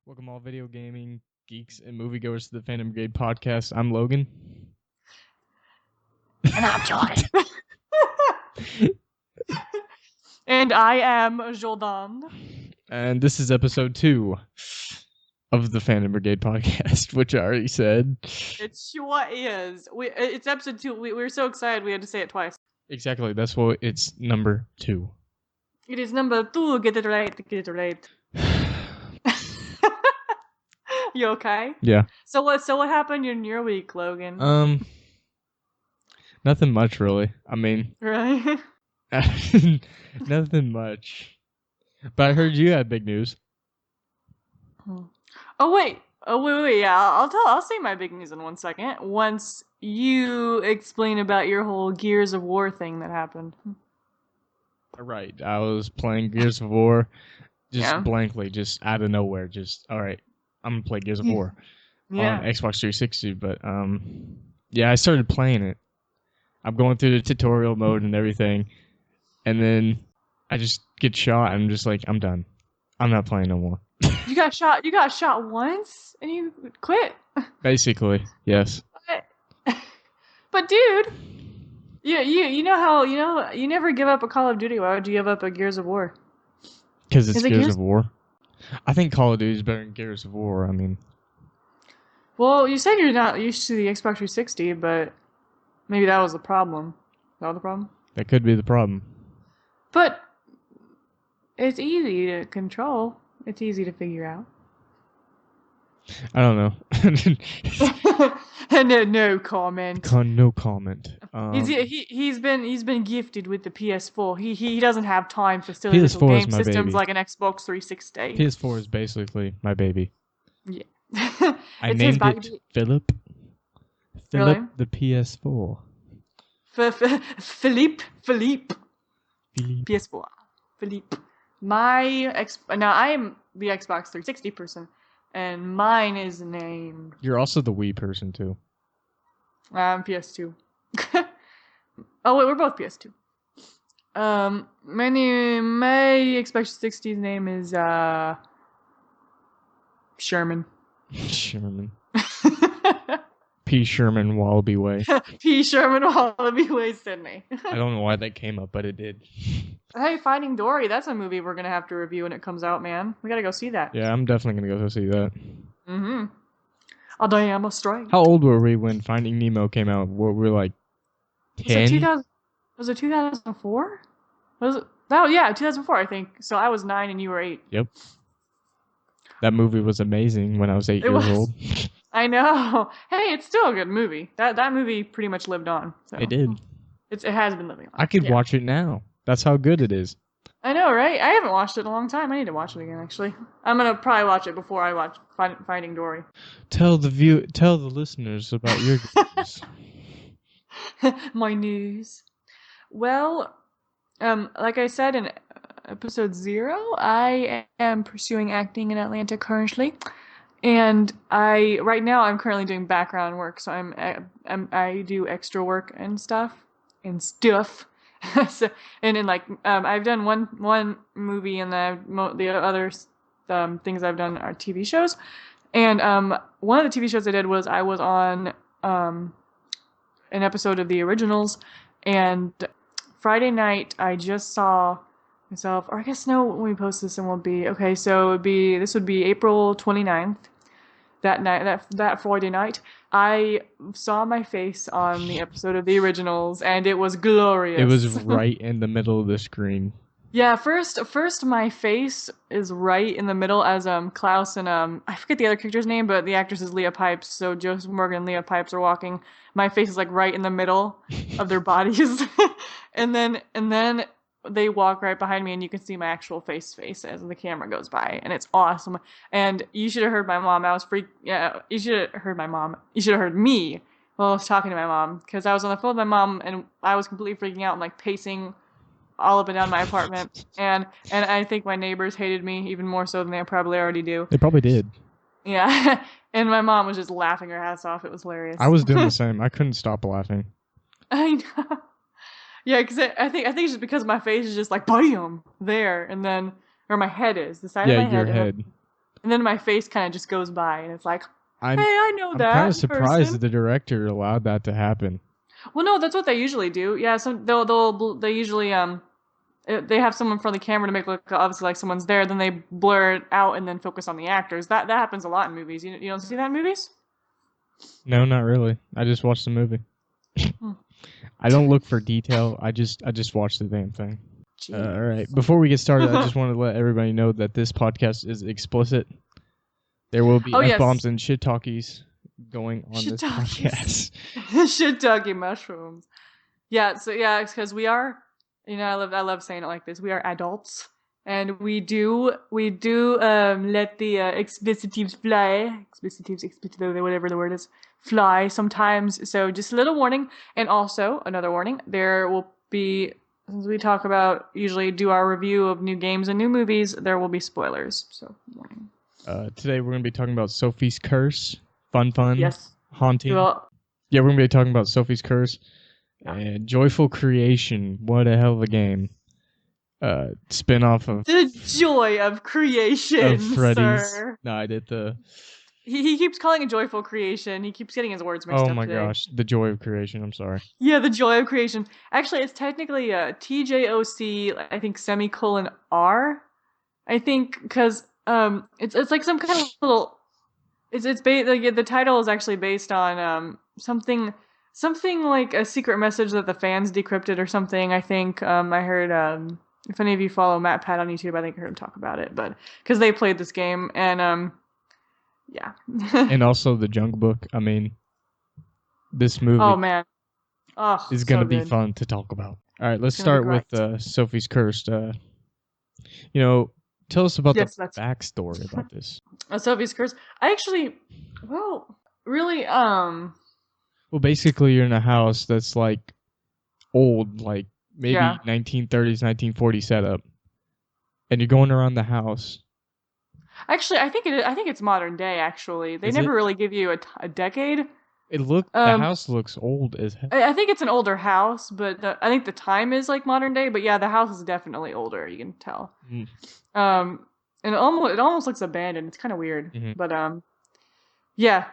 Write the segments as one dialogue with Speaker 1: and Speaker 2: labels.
Speaker 1: Welcome all video gaming geeks and moviegoers to the Fandom Brigade podcast. I'm Logan.
Speaker 2: And I'm Joy. And I am Jordan.
Speaker 1: And this is episode 2 of the Fandom Brigade podcast, which I already said.
Speaker 2: It sure is. It's episode 2. We were so excited we had to say it twice.
Speaker 1: Exactly. That's what it's number 2.
Speaker 2: It is number 2. Get it right. Get it right. You okay?
Speaker 1: Yeah.
Speaker 2: So what happened in your week, Logan?
Speaker 1: Nothing much really. I mean,
Speaker 2: Really?
Speaker 1: nothing much. But I heard you had big news.
Speaker 2: Oh wait. Yeah, I'll say my big news in 1 second. Once you explain about your whole Gears of War thing that happened.
Speaker 1: Right. I was playing Gears of War just blankly, just out of nowhere. Just, all right, I'm going to play Gears of War on Xbox 360. But, yeah, I started playing it. I'm going through the tutorial mode and everything. And then I just get shot. And I'm just like, I'm done. I'm not playing no more.
Speaker 2: You got shot once and you quit?
Speaker 1: Basically, yes.
Speaker 2: But dude, you know how you never give up a Call of Duty. Why would you give up a Gears of War?
Speaker 1: Because it's Gears of War. I think Call of Duty is better than Gears of War. I mean,
Speaker 2: well, you said you're not used to the Xbox 360, but maybe that was the problem. Is that the problem?
Speaker 1: That could be the problem.
Speaker 2: But it's easy to control. It's easy to figure out.
Speaker 1: I don't know.
Speaker 2: No comment.
Speaker 1: No comment.
Speaker 2: He's been gifted with the PS4. He doesn't have time for silly little game systems like an Xbox 360.
Speaker 1: PS4 is basically my baby.
Speaker 2: Yeah.
Speaker 1: I named it Philip. Philip really? The PS4.
Speaker 2: Philippe. PS4. Philippe. Now I am the Xbox 360 person, and mine is named.
Speaker 1: You're also the Wii person too.
Speaker 2: I'm PS2. Oh wait, we're both PS2. My Xbox 360's name is Sherman.
Speaker 1: Sherman. P. Sherman Wallaby Way.
Speaker 2: P. Sherman Wallaby Way, Sydney.
Speaker 1: I don't know why that came up, but it did.
Speaker 2: Hey, Finding Dory, that's a movie we're going to have to review when it comes out, man. We got to go see that.
Speaker 1: Yeah, I'm definitely going to go see that.
Speaker 2: Mm-hmm. A damn straight.
Speaker 1: How old were we when Finding Nemo came out? Were we like 10?
Speaker 2: Was it 2004? Was it? Oh, yeah, 2004, I think. So I was 9 and you were 8.
Speaker 1: Yep. That movie was amazing when I was 8 years old.
Speaker 2: I know. Hey, it's still a good movie. That movie pretty much lived on. So.
Speaker 1: It did.
Speaker 2: It has been living on.
Speaker 1: I could watch it now. That's how good it is.
Speaker 2: I know, right? I haven't watched it in a long time. I need to watch it again, actually. I'm going to probably watch it before I watch Finding Dory.
Speaker 1: Tell the listeners about your news.
Speaker 2: My news. Well, like I said in episode 0, I am pursuing acting in Atlanta currently. And right now I'm currently doing background work, so I do extra work and stuff. So, I've done one movie, and the other things I've done are TV shows. And one of the TV shows I did was I was on an episode of The Originals, and Friday night I just saw myself, or I guess no, when we post this, it won't be okay. So this would be April 29th. That night, that Friday night, I saw my face on the episode of The Originals, and it was glorious.
Speaker 1: It was right in the middle of the screen.
Speaker 2: Yeah, first my face is right in the middle as Klaus and I forget the other character's name, but the actress is Leah Pipes. So Joseph Morgan and Leah Pipes are walking. My face is like right in the middle of their bodies, and then they walk right behind me, and you can see my actual face as the camera goes by, and it's awesome. And you should have heard my mom. I was freaked. Yeah, you should have heard my mom. You should have heard me while I was talking to my mom, because I was on the phone with my mom, and I was completely freaking out and like pacing all up and down my apartment. And I think my neighbors hated me even more so than they probably already do.
Speaker 1: They probably did.
Speaker 2: Yeah. And my mom was just laughing her ass off. It was
Speaker 1: I
Speaker 2: hilarious.
Speaker 1: was doing the same. I couldn't stop laughing.
Speaker 2: I know. Yeah, because I think it's just because my face is just like bam there, and then or my head is the side of
Speaker 1: Yeah,
Speaker 2: my
Speaker 1: your
Speaker 2: head,
Speaker 1: head.
Speaker 2: and then my face kind of just goes by, and it's like, hey,
Speaker 1: I'm
Speaker 2: I know
Speaker 1: I'm kind of
Speaker 2: that
Speaker 1: surprised that
Speaker 2: person.
Speaker 1: the director allowed that to happen.
Speaker 2: Well, no, that's what they usually do. Yeah, so they usually they have someone in front of the camera to make look obviously like someone's there, then they blur it out and then focus on the actors. That happens a lot in movies. You don't see that in movies?
Speaker 1: No, not really. I just watched the movie.
Speaker 2: Hmm.
Speaker 1: I don't look for detail. I just watch the damn thing. All
Speaker 2: Jeez.
Speaker 1: right. Before we get started, I just want to let everybody know that this podcast is explicit. There will be
Speaker 2: Oh
Speaker 1: f bombs
Speaker 2: yes,
Speaker 1: and shit talkies going on this
Speaker 2: shiitakes,
Speaker 1: podcast.
Speaker 2: shiitake mushrooms. Yeah, so yeah, because we are, I love saying it like this. We are adults, and we do let the explicitives fly, explicitives, whatever the word is, fly sometimes. So just a little warning, and also another warning: there will be, as we talk about, usually do our review of new games and new movies, there will be spoilers. So warning.
Speaker 1: Today we're gonna be talking about Sophie's Curse. Fun,
Speaker 2: Yes.
Speaker 1: haunting.
Speaker 2: Well,
Speaker 1: Yeah, we're gonna be talking about Sophie's Curse.
Speaker 2: yeah.
Speaker 1: And Joyful Creation. What a hell of a game. Spin-off
Speaker 2: The joy of
Speaker 1: of
Speaker 2: creation,
Speaker 1: Freddy's.
Speaker 2: sir.
Speaker 1: No, I did the.
Speaker 2: He keeps calling it joyful creation. He keeps getting his words mixed
Speaker 1: Oh
Speaker 2: up
Speaker 1: my
Speaker 2: today.
Speaker 1: gosh, the joy of creation. I'm sorry.
Speaker 2: Yeah, the joy of creation. Actually, it's technically TJOC, I think semicolon R. I think because it's like some kind of little. Like the title is actually based on something like a secret message that the fans decrypted or something. I think I heard if any of you follow Matt Pat on YouTube, I think I heard him talk about it, but because they played this game and yeah.
Speaker 1: And also the Junk Book. I mean, this movie
Speaker 2: Oh man. Oh,
Speaker 1: is gonna
Speaker 2: so
Speaker 1: be
Speaker 2: good.
Speaker 1: fun to talk about. All right, let's
Speaker 2: It's gonna be
Speaker 1: start with
Speaker 2: great.
Speaker 1: Sophie's Cursed. You know, tell us about the
Speaker 2: Yes, that's
Speaker 1: backstory about this.
Speaker 2: Sophie's Curse. I actually, well, really,
Speaker 1: Well, basically, you're in a house that's like old, like
Speaker 2: yeah.
Speaker 1: maybe 1930s, 1940s setup, and you're going around the house.
Speaker 2: Actually, I think it's modern day. Actually, they
Speaker 1: Is
Speaker 2: never
Speaker 1: it?
Speaker 2: really give you a decade.
Speaker 1: The
Speaker 2: Um,
Speaker 1: house looks old as hell.
Speaker 2: I think it's an older house, but I think the time is like modern day. But yeah, the house is definitely older. You can tell.
Speaker 1: Mm.
Speaker 2: And it almost looks abandoned. It's kind of weird,
Speaker 1: Mm-hmm.
Speaker 2: but yeah.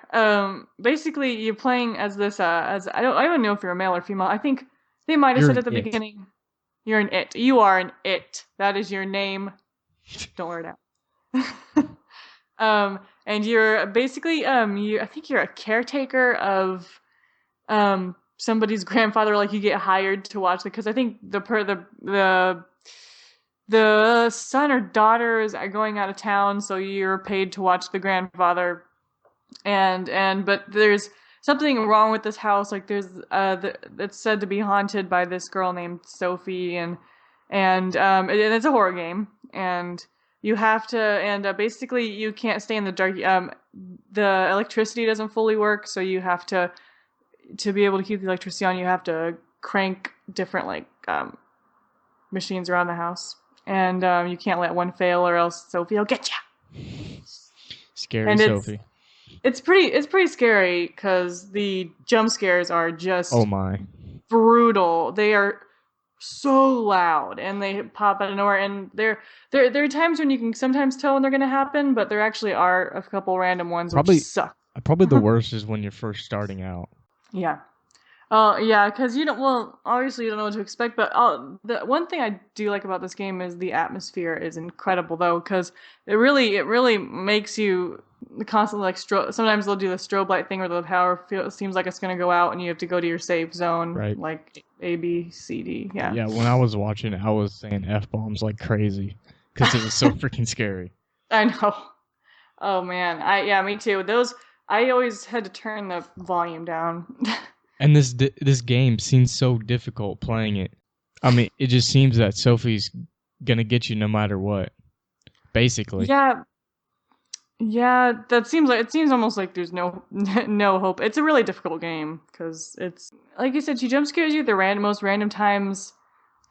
Speaker 2: Basically, you're playing as this as I don't know if you're a male or female. I think they might have
Speaker 1: You're
Speaker 2: said
Speaker 1: an
Speaker 2: at the
Speaker 1: it.
Speaker 2: beginning. You're an it. You are an it. That is your name. Don't wear it out. And you're basically I think you're a caretaker of somebody's grandfather. Like you get hired to watch it because I think the son or daughter is going out of town, so you're paid to watch the grandfather. And but there's something wrong with this house. Like there's it's said to be haunted by this girl named Sophie, and it's a horror game, and you have to, and basically you can't stay in the dark. The electricity doesn't fully work, so you have to be able to keep the electricity on. You have to crank different like machines around the house, and you can't let one fail, or else Sophie will get you.
Speaker 1: Scary
Speaker 2: And it's
Speaker 1: Sophie.
Speaker 2: it's pretty scary because the jump scares are
Speaker 1: Oh
Speaker 2: just
Speaker 1: my.
Speaker 2: brutal. They are so loud and they pop out of nowhere. And there are times when you can sometimes tell when they're gonna happen, but there actually are a couple random ones which
Speaker 1: Probably
Speaker 2: suck.
Speaker 1: probably the worst is when you're first starting out.
Speaker 2: Yeah. Yeah, because you don't. Well, obviously you don't know what to expect. But the one thing I do like about this game is the atmosphere is incredible, though, because it really makes you constantly like sometimes they'll do the strobe light thing where the power seems like it's gonna go out, and you have to go to your safe zone,
Speaker 1: Right.
Speaker 2: like A, B, C, D. Yeah.
Speaker 1: Yeah, when I was watching it, I was saying F bombs like crazy because it was so freaking scary.
Speaker 2: I know. Oh man, yeah, me too. Those I always had to turn the volume down.
Speaker 1: And this game seems so difficult playing it. I mean, it just seems that Sophie's gonna get you no matter what. Basically.
Speaker 2: Yeah, yeah, it seems almost like there's no no hope. It's a really difficult game because it's like you said, she jump scares you at the most random times,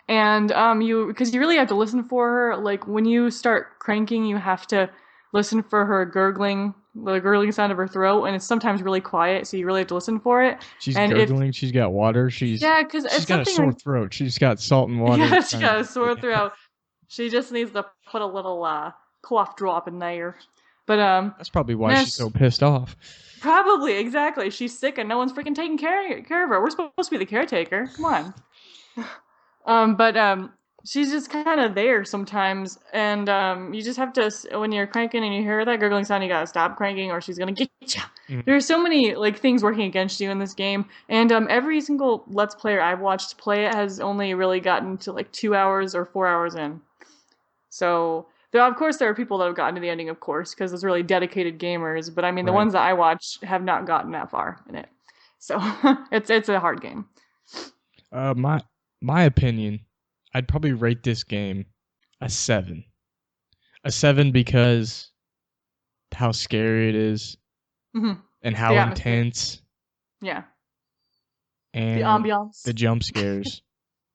Speaker 2: and you because you really have to listen for her. Like when you start cranking, you have to listen for her gurgling the gurgling sound of her throat, and it's sometimes really quiet, so you really have to listen for it.
Speaker 1: She's
Speaker 2: And if
Speaker 1: gurgling. She's got water. She's
Speaker 2: yeah, because
Speaker 1: she's
Speaker 2: it's
Speaker 1: got a
Speaker 2: something
Speaker 1: sore
Speaker 2: like
Speaker 1: throat. She's got salt and water
Speaker 2: yeah, she
Speaker 1: trying
Speaker 2: got
Speaker 1: to
Speaker 2: a sore
Speaker 1: get it out.
Speaker 2: throat. She just needs to put a little cough drop in there. But
Speaker 1: That's probably why
Speaker 2: no,
Speaker 1: she's so pissed off.
Speaker 2: probably exactly. She's sick and no one's freaking taking care of her. We're supposed to be the caretaker. Come on. But she's just kind of there sometimes, and you just have to when you're cranking and you hear that gurgling sound, you gotta stop cranking, or she's gonna get you.
Speaker 1: Mm.
Speaker 2: There's so many like things working against you in this game, and every single Let's Player I've watched play it has only really gotten to like 2 hours or 4 hours in. So there, of course, there are people that have gotten to the ending, of course, because there's really dedicated gamers. But I mean, the
Speaker 1: Right.
Speaker 2: ones that I watch have not gotten that far in it. So it's a hard game.
Speaker 1: My opinion, I'd probably rate this game a 7. A 7 because how scary it is
Speaker 2: Mm-hmm.
Speaker 1: and how
Speaker 2: The atmosphere.
Speaker 1: intense
Speaker 2: Yeah. The
Speaker 1: and
Speaker 2: ambiance.
Speaker 1: the jump scares.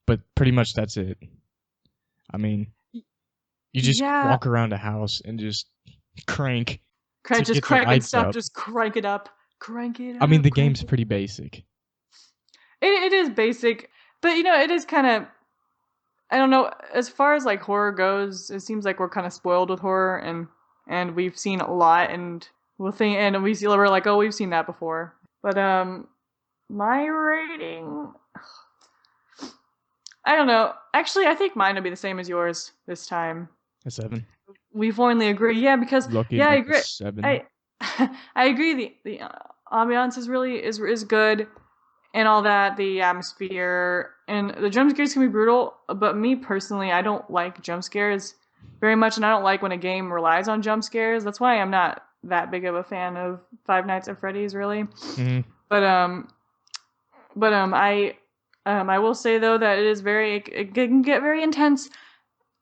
Speaker 1: But pretty much that's it. I mean, you just
Speaker 2: Yeah.
Speaker 1: walk around a house and just crank to
Speaker 2: Just
Speaker 1: get the
Speaker 2: cranking
Speaker 1: lights
Speaker 2: stuff,
Speaker 1: up.
Speaker 2: just crank it up. Crank it
Speaker 1: I mean,
Speaker 2: up,
Speaker 1: the
Speaker 2: crank
Speaker 1: game's
Speaker 2: it
Speaker 1: pretty
Speaker 2: up.
Speaker 1: basic.
Speaker 2: It is basic, but it is kind of, I don't know, as far as like horror goes, it seems like we're kind of spoiled with horror, and we've seen a lot, and we're like, oh, we've seen that before. But my rating, I don't know. Actually, I think mine will be the same as yours this time.
Speaker 1: A 7.
Speaker 2: We finally agree. Yeah, because
Speaker 1: Looking
Speaker 2: yeah, I
Speaker 1: like a
Speaker 2: agree.
Speaker 1: 7.
Speaker 2: I I agree. The ambiance is really is good and all that. The atmosphere and the jump scares can be brutal. But me personally, I don't like jump scares very much, and I don't like when a game relies on jump scares. That's why I'm not that big of a fan of Five Nights at Freddy's, really.
Speaker 1: Mm-hmm.
Speaker 2: But I will say though that it can get very intense,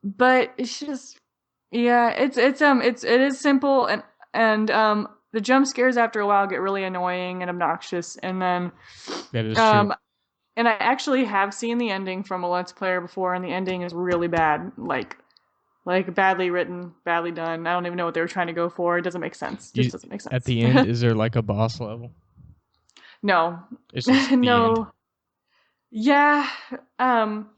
Speaker 2: but it's just yeah, it is simple, and the jump scares after a while get really annoying and obnoxious, and then
Speaker 1: That is true.
Speaker 2: um and I actually have seen the ending from a Let's Player before, and the ending is really bad, like badly written, badly done. I don't even know what they were trying to go for. It doesn't make sense. It just doesn't make
Speaker 1: At
Speaker 2: sense.
Speaker 1: the end, is there like a boss level?
Speaker 2: No,
Speaker 1: It's just the end.
Speaker 2: no, yeah. Um,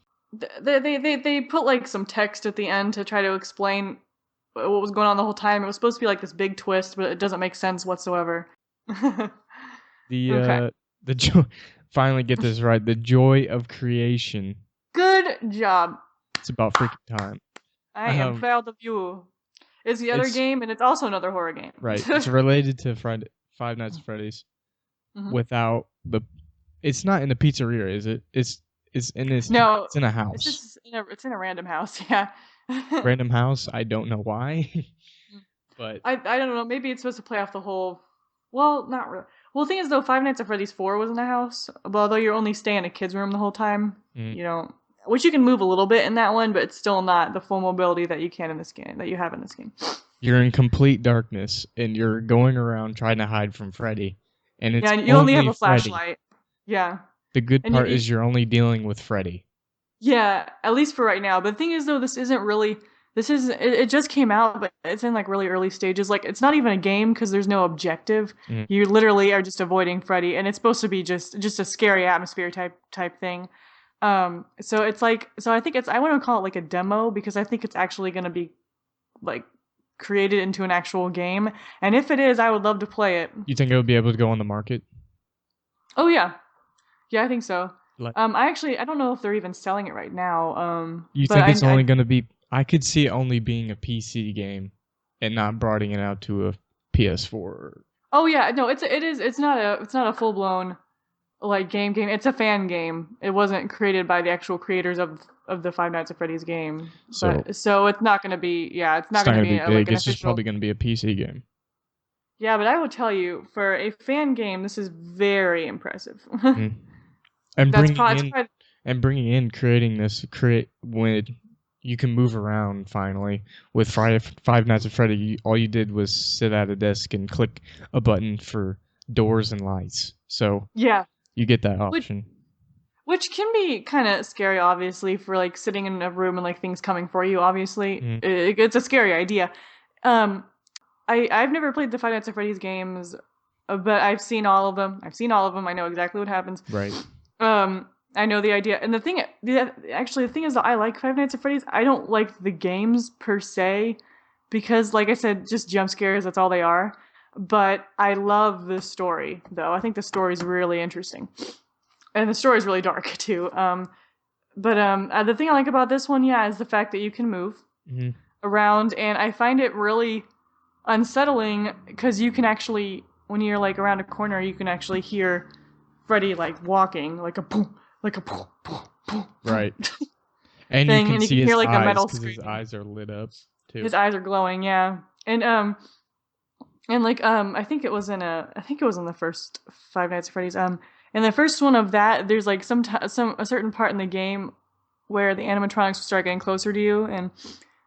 Speaker 2: they put like some text at the end to try to explain what was going on the whole time. It was supposed to be like this big twist, but it doesn't make sense whatsoever. Okay.
Speaker 1: The joy. Finally, get this right. The joy of creation.
Speaker 2: Good job.
Speaker 1: It's about freaking time.
Speaker 2: I am proud of you. It's the other game, and it's also another horror game.
Speaker 1: Right. It's related to Five Nights at Freddy's.
Speaker 2: Mm-hmm.
Speaker 1: Without the, it's not in a pizzeria, is it? It's in this.
Speaker 2: No,
Speaker 1: it's in a house.
Speaker 2: It's in a random house. Yeah.
Speaker 1: Random house. I don't know why. But
Speaker 2: I don't know. Maybe it's supposed to play off the whole. Well, not really. Well, the thing is, though, Five Nights at Freddy's 4 was in a house, but although you're only staying in a kid's room the whole time, which you can move a little bit in that one, but it's still not the full mobility that you can in this game, that you have in this game.
Speaker 1: You're in complete darkness, and you're going around trying to hide from Freddy, and it's
Speaker 2: you only have a
Speaker 1: Freddy.
Speaker 2: flashlight. Yeah.
Speaker 1: The good part is you're only dealing with Freddy.
Speaker 2: Yeah, at least for right now. But the thing is, though, this isn't really. It just came out, but it's in like really early stages. Like it's not even a game because there's no objective.
Speaker 1: Mm.
Speaker 2: You literally are just avoiding Freddy, and it's supposed to be just a scary atmosphere type thing. So it's like I think I want to call it like a demo because I think it's actually going to be like created into an actual game. And if it is, I would love to play it.
Speaker 1: You think it would be able to go on the market?
Speaker 2: Oh yeah, I think so.
Speaker 1: Like,
Speaker 2: I don't know if they're even selling it right now.
Speaker 1: You think it's only going to be? I could see it only being a PC game, and not broadening it out to a PS4.
Speaker 2: Oh yeah, no, it's not a full blown like game. It's a fan game. It wasn't created by the actual creators of the Five Nights at Freddy's game. So it's not going to be it's not going to be
Speaker 1: big.
Speaker 2: like an
Speaker 1: it's just probably going to be a PC game.
Speaker 2: Yeah, but I will tell you, for a fan game, this is very impressive.
Speaker 1: Mm. And when you can move around finally with Five Nights at Freddy. All you did was sit at a desk and click a button for doors and lights. So
Speaker 2: yeah,
Speaker 1: you get that option.
Speaker 2: Which can be kind of scary, obviously, for like sitting in a room and like things coming for you. Obviously, it's a scary idea. I've never played the Five Nights at Freddy's games, but I've seen all of them. I know exactly what happens.
Speaker 1: Right.
Speaker 2: I know the idea, and actually the thing is that I like Five Nights at Freddy's. I don't like the games per se, because like I said, just jump scares. That's all they are. But I love the story, though. I think the story is really interesting, and the story is really dark too. But the thing I like about this one, yeah, is the fact that you can move around, and I find it really unsettling because you can actually, when you're like around a corner, you can actually hear Freddy like walking, like a boom, like a boom, boom, boom.
Speaker 1: Right. And
Speaker 2: thing,
Speaker 1: you can
Speaker 2: and you
Speaker 1: see
Speaker 2: can hear
Speaker 1: his
Speaker 2: like a
Speaker 1: eyes
Speaker 2: metal
Speaker 1: because his
Speaker 2: screaming.
Speaker 1: eyes are lit up too.
Speaker 2: His eyes are glowing, yeah. And like I think it was in the first Five Nights at Freddy's. In the first one of that, there's like a certain part in the game where the animatronics start getting closer to you, and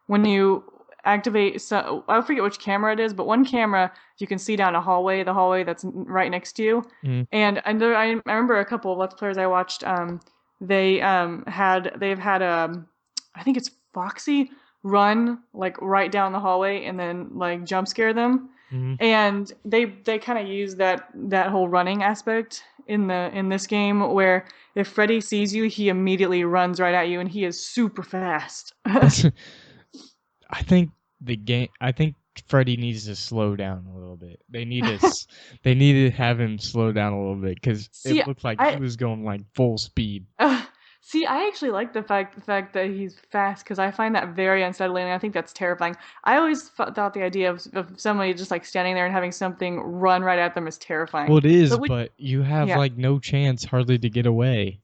Speaker 2: when you activate, so I forget which camera it is, but one camera you can see down a hallway, the hallway that's right next to you. And I remember a couple of Let's Players I watched. They've had I think it's Foxy run like right down the hallway and then like jump scare them. And they kind of use that whole running aspect in this game, where if Freddy sees you, he immediately runs right at you, and he is super fast.
Speaker 1: I think Freddy needs to slow down a little bit. They need to have him slow down a little bit because it looked like he was going like full speed.
Speaker 2: See, I actually like the fact that he's fast, because I find that very unsettling, and I think that's terrifying. I always thought the idea of somebody just like standing there and having something run right at them is terrifying.
Speaker 1: Well, it is, but you have like no chance hardly to get away.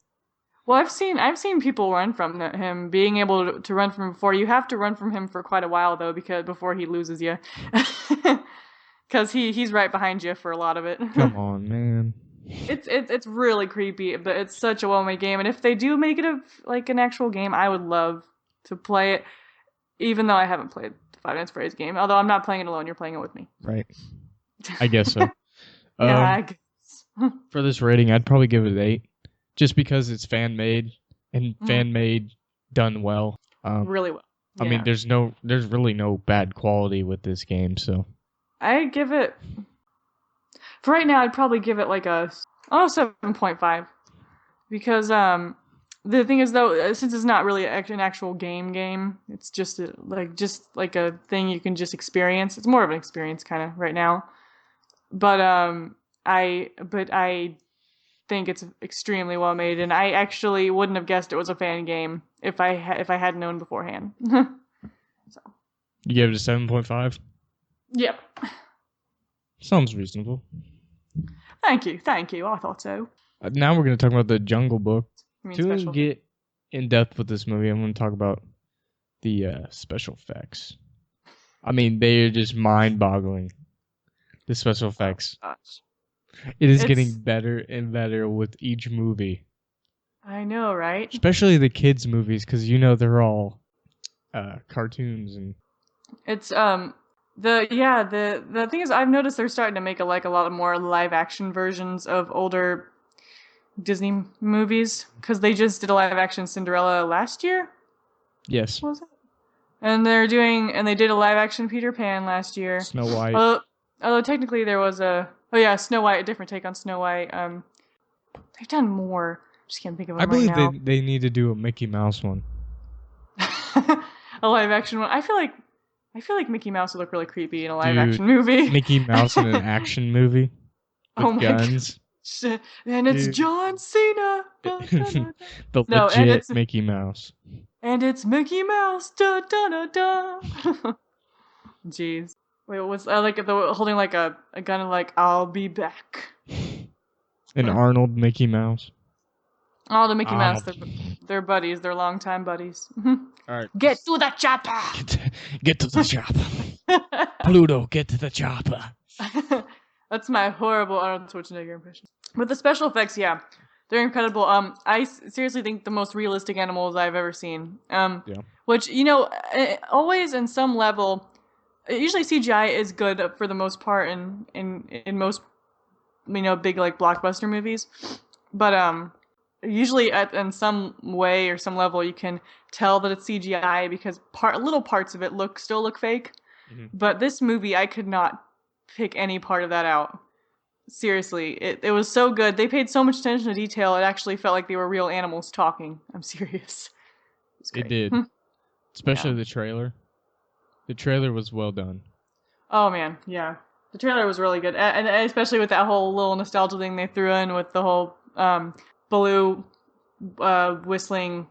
Speaker 2: Well, I've seen people run from him. Being able to run from him before, you have to run from him for quite a while though, because before he loses you, because he's right behind you for a lot of it.
Speaker 1: Come on, man.
Speaker 2: It's really creepy, but it's such a well-made game. And if they do make it like an actual game, I would love to play it, even though I haven't played the Five Nights at Freddy's game. Although I'm not playing it alone, you're playing it with me.
Speaker 1: Right. I guess so.
Speaker 2: Yeah, I guess.
Speaker 1: For this rating, I'd probably give it an 8, just because it's fan made and fan made done well.
Speaker 2: Really well.
Speaker 1: Yeah. I mean, there's really no bad quality with this game, so
Speaker 2: I give it. For right now, I'd probably give it like a 7.5, because the thing is though, since it's not really an actual game, it's just like a thing you can just experience. It's more of an experience kind of right now, but I think it's extremely well made, and I actually wouldn't have guessed it was a fan game if I had known beforehand. So
Speaker 1: you gave it a 7.5.
Speaker 2: Yep.
Speaker 1: Sounds reasonable.
Speaker 2: Thank you. I thought so.
Speaker 1: Now we're going to talk about the Jungle Book. To
Speaker 2: Special
Speaker 1: get in depth with this movie, I'm going to talk about the special effects. I mean, they are just mind-boggling. The special effects.
Speaker 2: Oh, gosh.
Speaker 1: It's getting better and better with each movie.
Speaker 2: I know, right?
Speaker 1: Especially the kids' movies, because they're all cartoons and.
Speaker 2: It's the thing is, I've noticed they're starting to make a lot more live action versions of older Disney movies, because they just did a live action Cinderella last year.
Speaker 1: Yes.
Speaker 2: Was it? And they did a live action Peter Pan last year.
Speaker 1: Snow White.
Speaker 2: Although technically there was Snow White, a different take on Snow White. They've done more. Just can't think of them right now.
Speaker 1: I believe they need to do a Mickey Mouse one.
Speaker 2: A live action one. I feel like Mickey Mouse would look really creepy in a live action movie.
Speaker 1: Mickey Mouse in an action movie with guns.
Speaker 2: And it's John Cena.
Speaker 1: The legit Mickey Mouse.
Speaker 2: And it's Mickey Mouse. Da da da da. Jeez. Wait, what's like holding like a gun and like, I'll be back.
Speaker 1: An Arnold Mickey Mouse.
Speaker 2: Oh, the Mickey Mouse, they're buddies. They're longtime buddies.
Speaker 1: All right.
Speaker 2: Get to the chopper!
Speaker 1: Get to the chopper. Pluto, get to the chopper.
Speaker 2: That's my horrible Arnold Schwarzenegger impression. But the special effects, yeah, they're incredible. I seriously think the most realistic animals I've ever seen. Yeah. Which, always in some level, usually CGI is good for the most part in most, big like blockbuster movies. But usually in some way or some level you can tell that it's CGI, because little parts of it still look fake. But this movie, I could not pick any part of that out. Seriously, it was so good. They paid so much attention to detail. It actually felt like they were real animals talking. I'm serious. It's great.
Speaker 1: It did, especially
Speaker 2: Yeah.
Speaker 1: the trailer. The trailer was well done.
Speaker 2: Oh man, yeah. The trailer was really good, and especially with that whole little nostalgia thing they threw in with the whole Baloo whistling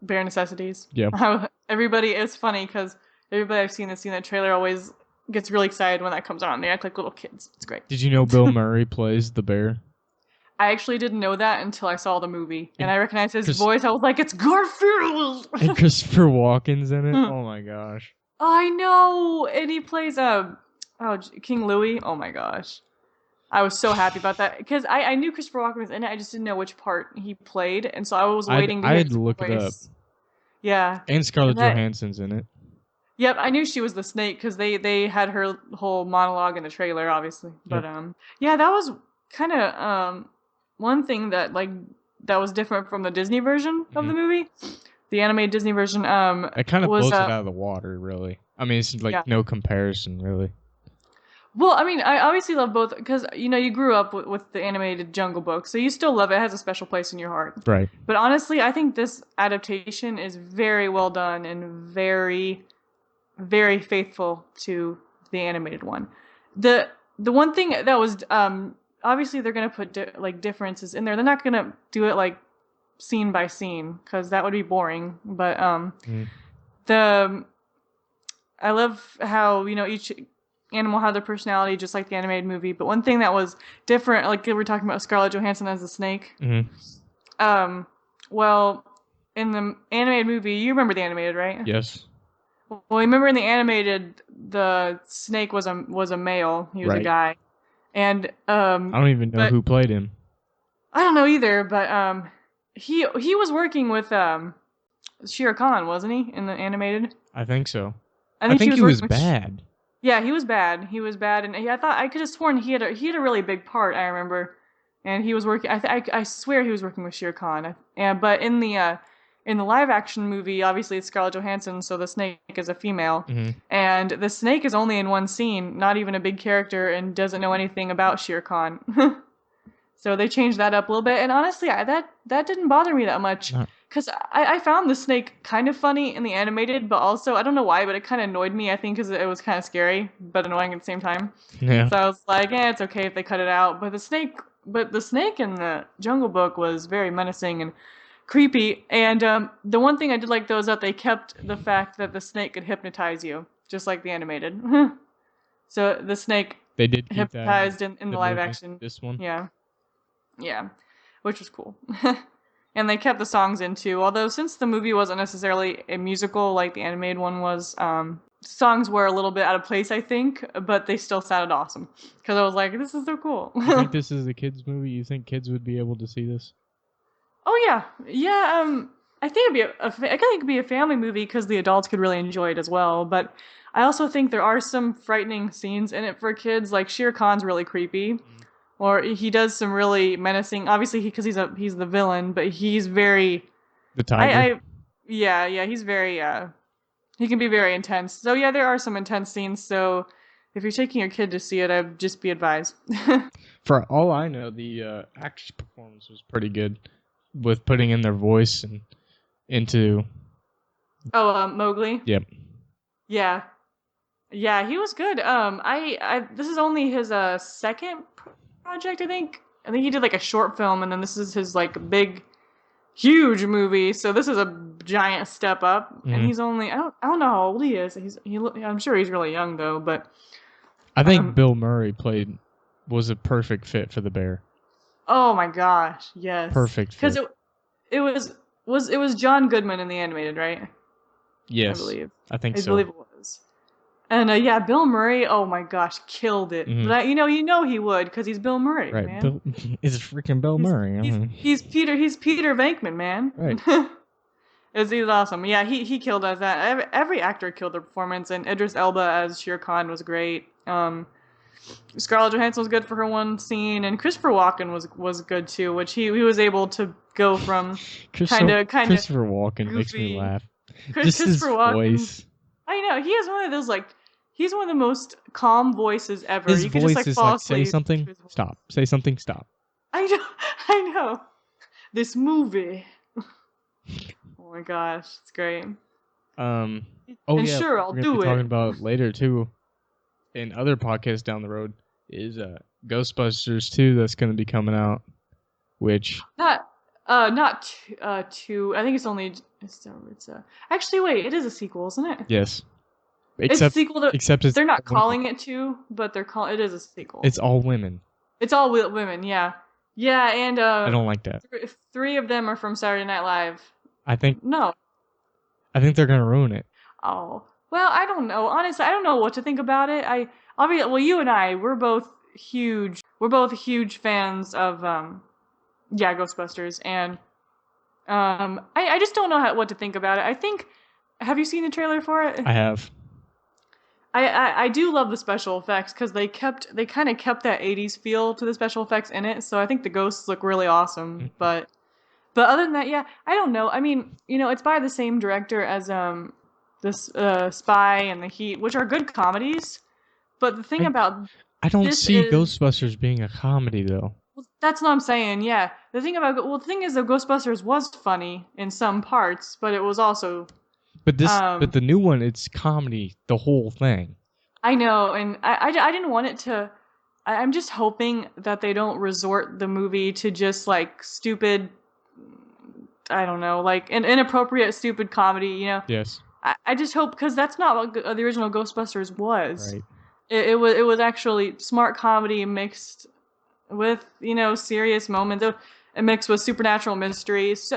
Speaker 2: bare necessities.
Speaker 1: Yeah.
Speaker 2: Everybody, it's funny because everybody I've seen that's seen that trailer always gets really excited when that comes on. They act like little kids. It's great.
Speaker 1: Did you know Bill Murray plays the bear?
Speaker 2: I actually didn't know that until I saw the movie, and I recognized his voice. I was like, "It's Garfield!"
Speaker 1: And Christopher Walken's in it. Oh my gosh.
Speaker 2: I know, and he plays King Louis. Oh my gosh, I was so happy about that because I knew Christopher Walken was in it. I just didn't know which part he played, and so I was waiting to hear
Speaker 1: I had
Speaker 2: his
Speaker 1: to look
Speaker 2: voice.
Speaker 1: it up.
Speaker 2: Yeah,
Speaker 1: and Scarlett Johansson's in it.
Speaker 2: Yep, I knew she was the snake because they had her whole monologue in the trailer, obviously. But yeah, that was kind of one thing that that was different from the Disney version of the movie, the animated Disney version.
Speaker 1: It kind of blows it out of the water, really. I mean, it's like no comparison, really.
Speaker 2: Well, I mean, I obviously love both because you grew up with the animated Jungle Book, so you still love it. It has a special place in your heart.
Speaker 1: Right.
Speaker 2: But honestly, I think this adaptation is very well done and very, very faithful to the animated one. The one thing that was obviously they're gonna put differences in there. They're not gonna do it like scene by scene because that would be boring. But I love how each animal had their personality just like the animated movie. But one thing that was different, like we were talking about Scarlett Johansson as the snake. Well, in the animated movie, you remember the animated, right?
Speaker 1: Yes.
Speaker 2: Well, remember in the animated, the snake was a male. He was a guy, and I
Speaker 1: don't even know who played him.
Speaker 2: I don't know either, but he was working with Shere Khan, wasn't he, in the animated?
Speaker 1: I think so.
Speaker 2: I think
Speaker 1: he was bad.
Speaker 2: Yeah, he was bad. He was bad, and I could have sworn he had a really big part. I remember, and he was working. I swear he was working with Shere Khan. But in the live action movie, obviously it's Scarlett Johansson, so the snake is a female, and the snake is only in one scene, not even a big character, and doesn't know anything about Shere Khan. So they changed that up a little bit, and honestly, that didn't bother me that much. Because I found the snake kind of funny in the animated, but also, I don't know why, but it kind of annoyed me, I think, because it was kind of scary, but annoying at the same time.
Speaker 1: Yeah.
Speaker 2: So I was like, it's okay if they cut it out. But the snake in the Jungle Book was very menacing and creepy. And the one thing I did like, though, is that they kept the fact that the snake could hypnotize you, just like the animated. So the snake
Speaker 1: they did keep
Speaker 2: hypnotized
Speaker 1: that
Speaker 2: in the live action.
Speaker 1: This one?
Speaker 2: Yeah, which was cool. And they kept the songs in too, although since the movie wasn't necessarily a musical like the animated one was, songs were a little bit out of place, I think, but they still sounded awesome. Because I was like, this is so cool.
Speaker 1: You think this is a kids' movie? You think kids would be able to see this?
Speaker 2: Oh yeah, yeah. I think it'd be a family movie because the adults could really enjoy it as well. But I also think there are some frightening scenes in it for kids. Like Shere Khan's really creepy. Or he does some really menacing. Obviously, because he's the villain, but he's very.
Speaker 1: The tiger.
Speaker 2: Yeah, he's very. He can be very intense. So yeah, there are some intense scenes. So if you're taking your kid to see it, I'd just be advised.
Speaker 1: For all I know, the actress performance was pretty good, with putting in their voice and into.
Speaker 2: Oh, Mowgli.
Speaker 1: Yep.
Speaker 2: Yeah, he was good. This is only his second project, I think he did like a short film, and then this is his like big huge movie, so this is a giant step up. And he's only I don't know how old he is. I'm sure he's really young though, but
Speaker 1: I think Bill Murray was a perfect fit for the bear.
Speaker 2: Oh my gosh, yes,
Speaker 1: perfect,
Speaker 2: because it was John Goodman in the animated, right?
Speaker 1: Yes, I think so.
Speaker 2: I believe it was. And yeah, Bill Murray, oh my gosh, killed it. But you know he would, because he's Bill Murray,
Speaker 1: right,
Speaker 2: man.
Speaker 1: It's freaking Bill Murray.
Speaker 2: He's Peter Venkman, man.
Speaker 1: Right.
Speaker 2: He's awesome. Yeah, he killed as that. Every actor killed their performance, and Idris Elba as Shere Khan was great. Scarlett Johansson was good for her one scene, and Christopher Walken was good too, which he was able to go from kind of
Speaker 1: Christopher Walken
Speaker 2: goofy.
Speaker 1: makes me laugh.
Speaker 2: Christopher
Speaker 1: his
Speaker 2: Walken,
Speaker 1: voice.
Speaker 2: I know, he has one of those like He's one of the most calm voices ever.
Speaker 1: His
Speaker 2: You could just
Speaker 1: voice
Speaker 2: like
Speaker 1: is
Speaker 2: fall
Speaker 1: like, say
Speaker 2: asleep to
Speaker 1: something,
Speaker 2: his voice.
Speaker 1: stop. Say something, stop.
Speaker 2: I know. I know. This movie. Oh my gosh, it's great.
Speaker 1: Oh
Speaker 2: And
Speaker 1: yeah,
Speaker 2: sure, I'll
Speaker 1: we're gonna be
Speaker 2: do
Speaker 1: talking
Speaker 2: it.
Speaker 1: about later too, in other podcasts down the road, is Ghostbusters 2 that's gonna be coming out, which
Speaker 2: Not two. I think it's only it's a. Actually, wait, it is a sequel, isn't it?
Speaker 1: yes,
Speaker 2: It's a
Speaker 1: except
Speaker 2: sequel to.
Speaker 1: except it's
Speaker 2: They're not
Speaker 1: all women.
Speaker 2: calling it two, but they're call. It is a sequel.
Speaker 1: It's all women.
Speaker 2: It's all women. Yeah, yeah, and
Speaker 1: I don't like that.
Speaker 2: three of them are from Saturday Night Live.
Speaker 1: I think
Speaker 2: No.
Speaker 1: they're gonna ruin it.
Speaker 2: Oh. Well, I don't know. Honestly, I don't know what to think about it. Obviously, well, you and I, we're both huge. We're both huge fans of yeah, Ghostbusters, and I just don't know what to think about it. I think. Have you seen the trailer for it?
Speaker 1: I have.
Speaker 2: I do love the special effects because they kind of kept that 80s feel to the special effects in it. So I think the ghosts look really awesome. But other than that, yeah, I don't know. I mean, it's by the same director as this Spy and The Heat, which are good comedies. But the thing about
Speaker 1: I don't
Speaker 2: this
Speaker 1: see
Speaker 2: is
Speaker 1: Ghostbusters being a comedy though.
Speaker 2: well, that's what I'm saying. Yeah, the thing is that Ghostbusters was funny in some parts, but it was also
Speaker 1: But the new one, it's comedy the whole thing.
Speaker 2: I know, and I didn't want it to. I'm just hoping that they don't resort the movie to just like stupid, I don't know, like an inappropriate, stupid comedy.
Speaker 1: Yes.
Speaker 2: I just hope because that's not what the original Ghostbusters was.
Speaker 1: Right.
Speaker 2: It was actually smart comedy mixed with serious moments, mixed with supernatural mysteries. So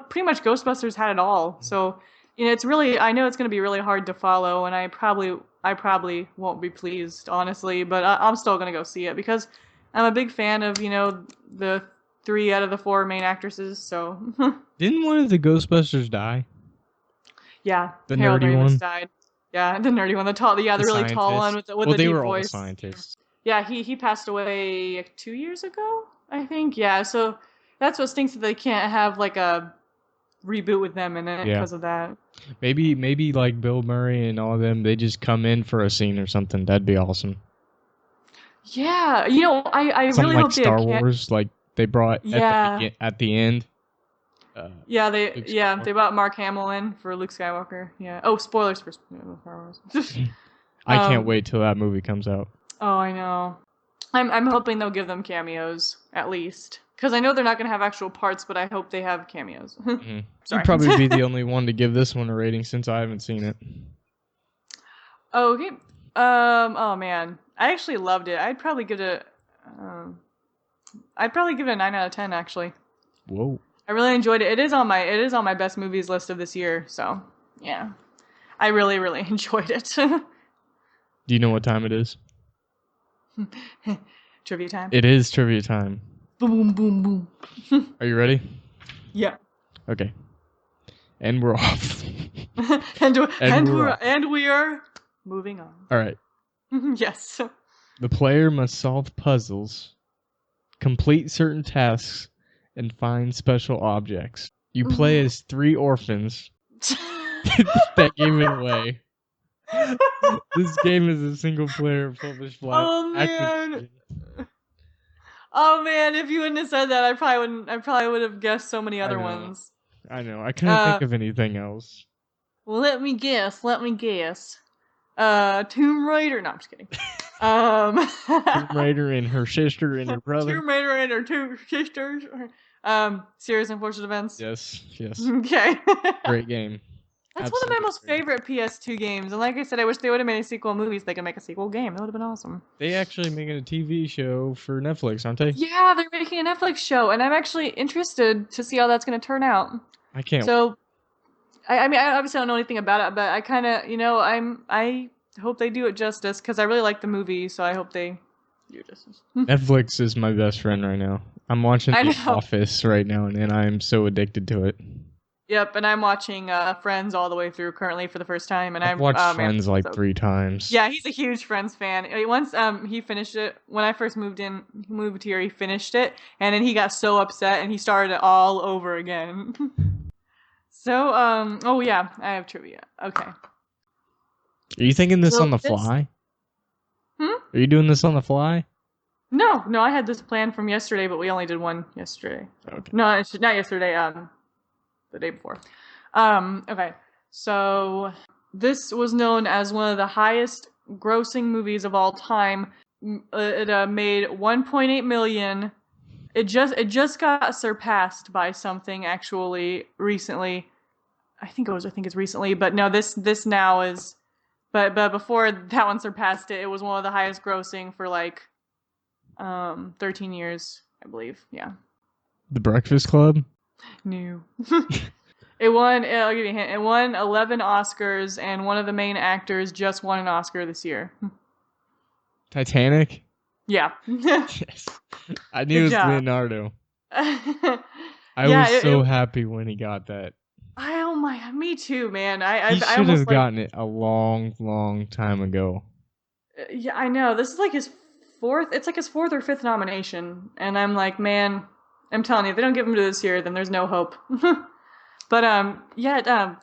Speaker 2: pretty much Ghostbusters had it all. So it's really I know it's going to be really hard to follow, and I probably won't be pleased, honestly, but I'm still going to go see it because I'm a big fan of, the 3 out of the 4 main actresses, so.
Speaker 1: Didn't one of the Ghostbusters die?
Speaker 2: Yeah,
Speaker 1: The
Speaker 2: Harold
Speaker 1: nerdy
Speaker 2: Ramis
Speaker 1: one?
Speaker 2: died. Yeah, the nerdy one, the really tall one with the
Speaker 1: they
Speaker 2: deep
Speaker 1: were all
Speaker 2: voice.
Speaker 1: scientists.
Speaker 2: Yeah, he passed away 2 years ago, I think. Yeah, so that's what stinks that they can't have like a reboot with them in it because of that.
Speaker 1: Maybe like Bill Murray and all of them, they just come in for a scene or something. That'd be awesome.
Speaker 2: Yeah, I
Speaker 1: Something
Speaker 2: really
Speaker 1: like
Speaker 2: hope
Speaker 1: Star Wars, like they brought at the end.
Speaker 2: They brought Mark Hamill in for Luke Skywalker. Yeah. Oh, spoilers for Star Wars.
Speaker 1: I can't wait till that movie comes out.
Speaker 2: Oh, I know. I'm hoping they'll give them cameos at least, because I know they're not gonna have actual parts, but I hope they have cameos.
Speaker 1: Mm-hmm.
Speaker 2: Sorry.
Speaker 1: You'd probably be the only one to give this one a rating since I haven't seen it.
Speaker 2: Okay. Oh man, I actually loved it. I'd probably give it. I'd probably give it a 9 out of 10. Actually.
Speaker 1: Whoa.
Speaker 2: I really enjoyed it. It is on my best movies list of this year. So yeah, I really enjoyed it.
Speaker 1: Do you know what time it is?
Speaker 2: Trivia time.
Speaker 1: It is trivia time.
Speaker 2: Boom boom boom.
Speaker 1: Are you ready?
Speaker 2: Yeah.
Speaker 1: Okay. And we're off.
Speaker 2: and we are moving on.
Speaker 1: All right.
Speaker 2: Yes.
Speaker 1: The player must solve puzzles, complete certain tasks, and find special objects. You play as 3 orphans. That gave it away. This game is a single player published live.
Speaker 2: Oh man. Oh man, if you wouldn't have said that, I probably would have guessed so many other ones.
Speaker 1: I know. I couldn't think of anything else.
Speaker 2: Well, let me guess. Tomb Raider. No, I'm just kidding.
Speaker 1: Tomb Raider and her sister and her brother.
Speaker 2: Tomb Raider and her 2 sisters. Serious Unfortunate Events.
Speaker 1: Yes.
Speaker 2: Okay.
Speaker 1: Great game.
Speaker 2: That's one of my most favorite PS2 games. And like I said, I wish they would have made a sequel movies. They could make a sequel game. That would have been awesome.
Speaker 1: They actually making a TV show for Netflix, aren't they?
Speaker 2: Yeah, they're making a Netflix show, and I'm actually interested to see how that's going to turn out.
Speaker 1: I can't.
Speaker 2: So, I mean, I obviously don't know anything about it, but I kind of, I hope they do it justice because I really like the movie. So I hope they do justice.
Speaker 1: Netflix is my best friend right now. I'm watching The Office right now, and I'm so addicted to it.
Speaker 2: Yep, and I'm watching Friends all the way through currently for the first time, and
Speaker 1: I've watched Friends like 3 times.
Speaker 2: Yeah, he's a huge Friends fan. Once he finished it when I first moved here, he finished it, and then he got so upset and he started it all over again. So oh yeah, I have trivia. Okay.
Speaker 1: Are you thinking this
Speaker 2: So
Speaker 1: on the fly?
Speaker 2: Hmm?
Speaker 1: Are you doing this on the fly?
Speaker 2: No, I had this plan from yesterday, but we only did one yesterday.
Speaker 1: Okay.
Speaker 2: No, it's not yesterday. The day before. Okay. So this was known as one of the highest grossing movies of all time. It made 1.8 million. It just got surpassed by something actually recently. I think it's recently, but no, this now is. But before that one surpassed it, it was one of the highest grossing for like 13 years, I believe. Yeah.
Speaker 1: The Breakfast Club?
Speaker 2: No. It won, I'll give you a hint, it won 11 Oscars, and one of the main actors just won an Oscar this year.
Speaker 1: Titanic?
Speaker 2: Yeah.
Speaker 1: Yes. I knew
Speaker 2: Good
Speaker 1: it was
Speaker 2: job.
Speaker 1: Leonardo. I
Speaker 2: Yeah,
Speaker 1: was so happy when he got that.
Speaker 2: Oh my, me too, man.
Speaker 1: He
Speaker 2: I
Speaker 1: should
Speaker 2: almost
Speaker 1: have
Speaker 2: like,
Speaker 1: gotten it a long, long time ago.
Speaker 2: yeah, I know. This is like his it's like his fourth or fifth nomination. And I'm like, man, I'm telling you, if they don't give him to this year, then there's no hope. But, yeah,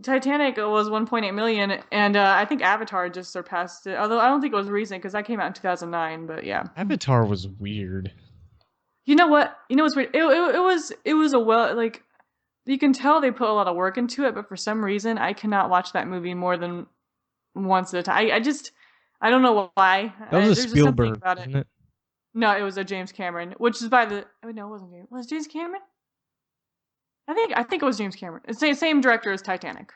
Speaker 2: Titanic was 1.8 million, and I think Avatar just surpassed it. Although I don't think it was recent because that came out in 2009. But yeah,
Speaker 1: Avatar was weird.
Speaker 2: you know what? You know what's weird? It was like you can tell they put a lot of work into it, but for some reason I cannot watch that movie more than once at a time. I don't know why.
Speaker 1: That was a
Speaker 2: There's just something
Speaker 1: Spielberg,
Speaker 2: about it.
Speaker 1: wasn't it?
Speaker 2: No, it was a James Cameron, which is by the. Oh no, it wasn't James. Was it James Cameron? I think it was James Cameron. It's the same director as Titanic.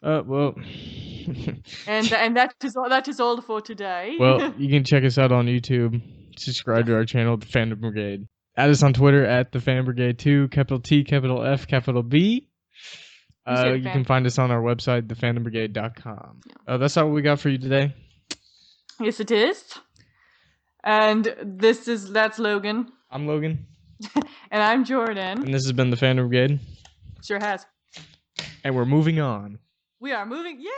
Speaker 1: Well.
Speaker 2: And that is all for today.
Speaker 1: Well, you can check us out on YouTube. Subscribe to our channel, The Fandom Brigade. Add us on Twitter at The Fandom Brigade 2, capital T, capital F, capital B. You can find us on our website, thefandombrigade.com. Yeah. That's all we got for you today.
Speaker 2: Yes, it is. And that's Logan.
Speaker 1: I'm Logan.
Speaker 2: And I'm Jordan.
Speaker 1: And this has been The Fandom Brigade.
Speaker 2: Sure has.
Speaker 1: And we're moving on.
Speaker 2: We are moving. Yay!